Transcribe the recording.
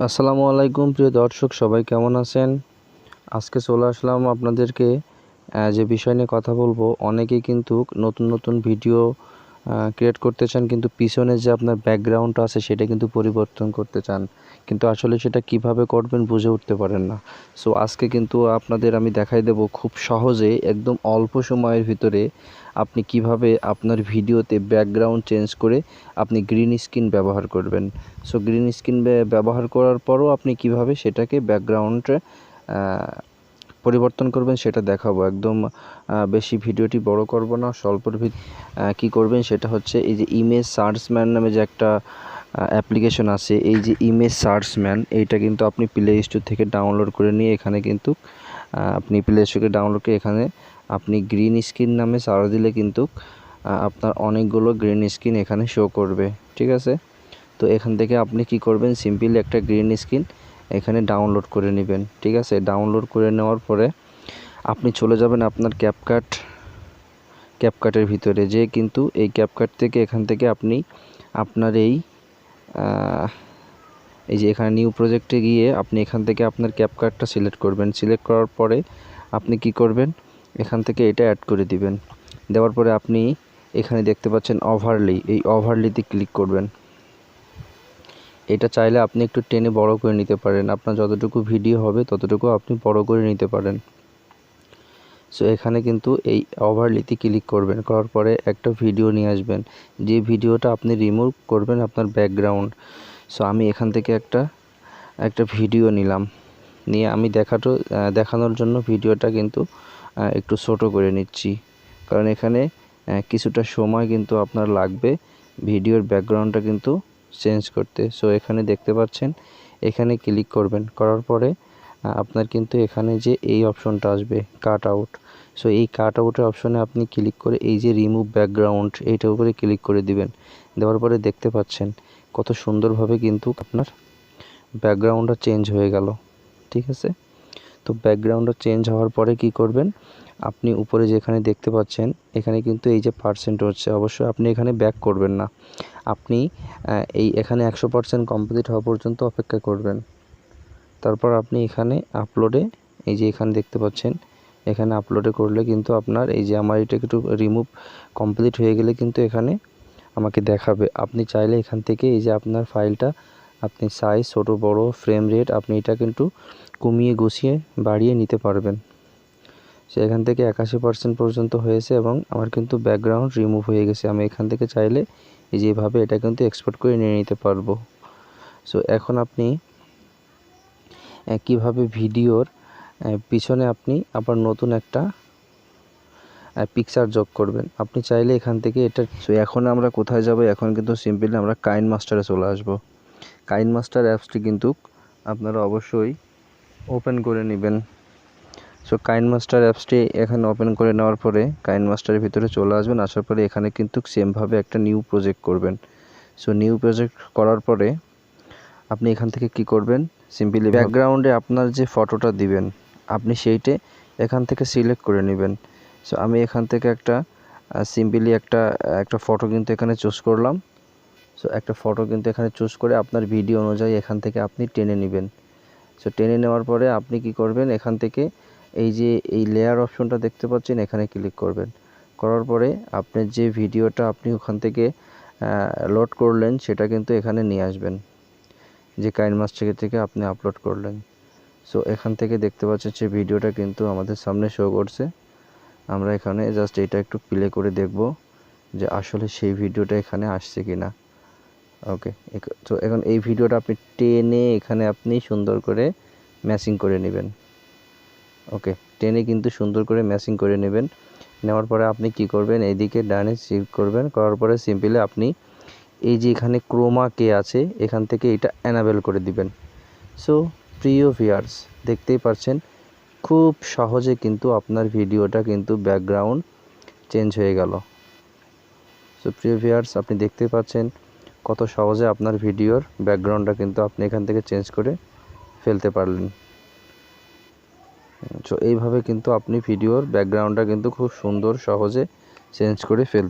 আসসালামু আলাইকুম প্রিয় দর্শক, সবাই কেমন আছেন? আজকে চলে আসলাম আপনাদেরকে যে বিষয় নিয়ে কথা বলবো। অনেকেই কিন্তু নতুন ভিডিও ক্রিয়েট করতে চান, কিন্তু পিছনে যে আপনার ব্যাকগ্রাউন্ডটা আছে সেটা কিন্তু পরিবর্তন করতে চান, কিন্তু আসলে সেটা কিভাবে করবেন বুঝে উঠতে পারেন না। সো আজকে কিন্তু আপনাদের আমি দেখাই দেব খুব সহজে, একদম অল্প সময়ের ভিতরে আপনি কিভাবে আপনার ভিডিওতে ব্যাকগ্রাউন্ড চেঞ্জ করে আপনি গ্রিন স্ক্রিন ব্যবহার করবেন। সো গ্রিন স্ক্রিন ব্যবহার করার পরও আপনি কিভাবে সেটাকে ব্যাকগ্রাউন্ডে পরিবর্তন করবেন সেটা দেখাবো। একদম বেশি ভিডিওটি বড় করব না, স্বল্পর কি করবেন সেটা হচ্ছে এই যে ইমেজ সার্চম্যান নামে যে একটা অ্যাপ্লিকেশন আছে, এই যে ইমেজ সার্চম্যান, এইটা কিন্তু আপনি প্লে স্টোর থেকে ডাউনলোড করে নিয়ে এখানে কিন্তু আপনি প্লে স্টোর থেকে ডাউনলোড করে এখানে আপনি গ্রিন স্ক্রিন নামে সার্চ দিলে কিন্তু আপনার অনেকগুলো গ্রিন স্ক্রিন এখানে শো করবে। ঠিক আছে, তো এখান থেকে আপনি কি করবেন, সিম্পলি একটা গ্রিন স্ক্রিন এখানে ডাউনলোড করে নেবেন। ঠিক আছে, ডাউনলোড করে নেওয়ার পরে আপনি চলে যাবেন আপনার ক্যাপকাটের ভিতরে, যে কিন্তু এই ক্যাপকাট থেকে এখান থেকে আপনি আপনার এই যে এখানে নিউ প্রজেক্টে গিয়ে আপনি এখান থেকে আপনার ক্যাপকাটটা সিলেক্ট করবেন। সিলেক্ট করার পরে আপনি কি করবেন, এখান থেকে এটা অ্যাড করে দিবেন। দেওয়ার পরে আপনি এখানে দেখতে পাচ্ছেন ওভারলি, এই ওভারলিতে ক্লিক করবেন। এটা চাইলে আপনি একটু টেনে বড় করে নিতে পারেন, আপনার যতটুকু ভিডিও হবে ততটুকু আপনি বড় করে নিতে পারেন। সো এখানে কিন্তু এই ওভারলিতে ক্লিক করবেন, করার পরে একটা ভিডিও নিয়ে আসবেন, যে ভিডিওটা আপনি রিমুভ করবেন আপনার ব্যাকগ্রাউন্ড। সো আমি এখান থেকে একটা ভিডিও নিলাম, নিয়ে আমি দেখানোর জন্য ভিডিওটা কিন্তু একটু ছোট করে নিচ্ছি, কারণ এখানে কিছুটা সময় কিন্তু আপনার লাগবে ভিডিওর ব্যাকগ্রাউন্ডটা কিন্তু চেঞ্জ করতে। সো এখানে দেখতে পাচ্ছেন, এখানে ক্লিক করবেন, করার পরে আপনার কিন্তু এখানে যে এই অপশনটা আসবে কাট আউট। সো এই কাট আউটের অপশনে আপনি ক্লিক করে এই যে রিমুভ ব্যাকগ্রাউন্ড এইটার উপরে ক্লিক করে দিবেন। দেওয়ার পরে দেখতে পাচ্ছেন কত সুন্দরভাবে কিন্তু আপনার ব্যাকগ্রাউন্ডটা চেঞ্জ হয়ে গেল। ঠিক আছে, তো ব্যাকগ্রাউন্ডটা চেঞ্জ হওয়ার পরে কি করবেন, আপনি উপরে যেখানে দেখতে পাচ্ছেন এখানে কিন্তু এই যে পার্সেন্ট হচ্ছে, অবশ্যই আপনি এখানে ব্যাক করবেন না, আপনি এখানে 100% কমপ্লিট হওয়া পর্যন্ত অপেক্ষা করবেন। তারপর আপনি এখানে আপলোডে, এই যে এখানে দেখতে পাচ্ছেন, এখানে আপলোডে করলে কিন্তু আপনার এই যে আমার এটা একটু রিমুভ কমপ্লিট হয়ে গেলে কিন্তু এখানে আমাকে দেখাবে। আপনি চাইলে এখান থেকে এই যে আপনার ফাইলটা আপনি সাইজ ছোট বড় ফ্রেম রেট আপনি এটা কিন্তু কমিয়ে গুছিয়ে বাড়িয়ে নিতে পারবেন। সো এখান থেকে 81% পর্যন্ত হয়েছে এবং আমার কিন্তু ব্যাকগ্রাউন্ড রিমুভ হয়ে গেছে। আমি এখান থেকে চাইলে এই যেভাবে এটা কিন্তু এক্সপোর্ট করে নিয়ে নিতে পারবো। সো এখন আপনি কিভাবে ভিডিওর পিছনে আপনি আবার নতুন একটা পিকচার যোগ করবেন, আপনি চাইলে এখান থেকে এটা। সো এখন আমরা কোথায় যাব, এখন কিন্তু সিম্পলি আমরা কাইনমাস্টারে চলে আসব। কাইনমাস্টার অ্যাপসটি কিন্তু আপনারা অবশ্যই ওপেন করে নেবেন। সো কাইনমাস্টার অ্যাপসটি এখানে ওপেন করে নেওয়ার পরে কাইনমাস্টারের ভিতরে চলে আসবেন, আসার পরে এখানে কিন্তু সেমভাবে একটা নিউ প্রজেক্ট করবেন। সো নিউ প্রজেক্ট করার পরে আপনি এখান থেকে কি করবেন, সিম্পলি ব্যাকগ্রাউন্ডে আপনার যে ফটোটা দিবেন আপনি সেইটা এখান থেকে সিলেক্ট করে নেবেন। সো আমি এখান থেকে সিম্পলি একটা ফটো কিন্তু এখানে চুজ করলাম। সো একটা ফটো কিন্তু এখানে চুজ করে আপনার ভিডিও অনুযায়ী এখান থেকে আপনি টেনে নেবেন। সো টেনে নেওয়ার পরে আপনি কি করবেন, এখান থেকে এই যে এই লেয়ার অপশনটা দেখতে পাচ্ছেন এখানে ক্লিক করবেন। করার পরে আপনার যে ভিডিওটা আপনি ওখান থেকে লোড করলেন সেটা কিন্তু এখানে নিয়ে আসবেন, যে কাইনমাস্টার থেকে আপনি আপলোড করলেন। সো এখান থেকে দেখতে পাচ্ছেন যে ভিডিওটা কিন্তু আমাদের সামনে শো করছে। আমরা এখানে জাস্ট এটা একটু প্লে করে দেখব যে আসলে সেই ভিডিওটা এখানে আসছে কিনা। ওকে, তো এখন এই ভিডিওটা আপনি টেনে এখানে আপনি সুন্দর করে ম্যাচিং করে নেবেন। ওকে, টেনে কিন্তু সুন্দর করে ম্যাচিং করে নেবেন। নেওয়ার পরে আপনি কি করবেন, এইদিকে ডানে শিফট করবেন, করার পরে সিম্পলি আপনি এই যে এখানে ক্রোমা কে আছে এখান থেকে এটা এনাবেল করে দিবেন। সো প্রিয় ভিউয়ার্স, দেখতেই পাচ্ছেন খুব সহজে কিন্তু আপনার ভিডিওটা কিন্তু ব্যাকগ্রাউন্ড চেঞ্জ হয়ে গেল। সো প্রিয় ভিউয়ার্স, আপনি দেখতেই পাচ্ছেন কত সহজে আপনার ভিডিওর ব্যাকগ্রাউন্ডটা কিন্তু আপনি এখান থেকে চেঞ্জ করে ফেলতে পারলেন। সো এইভাবে কিন্তু আপনি ভিডিওর ব্যাকগ্রাউন্ডটা কিন্তু খুব সুন্দর সহজে চেঞ্জ করে ফেলতে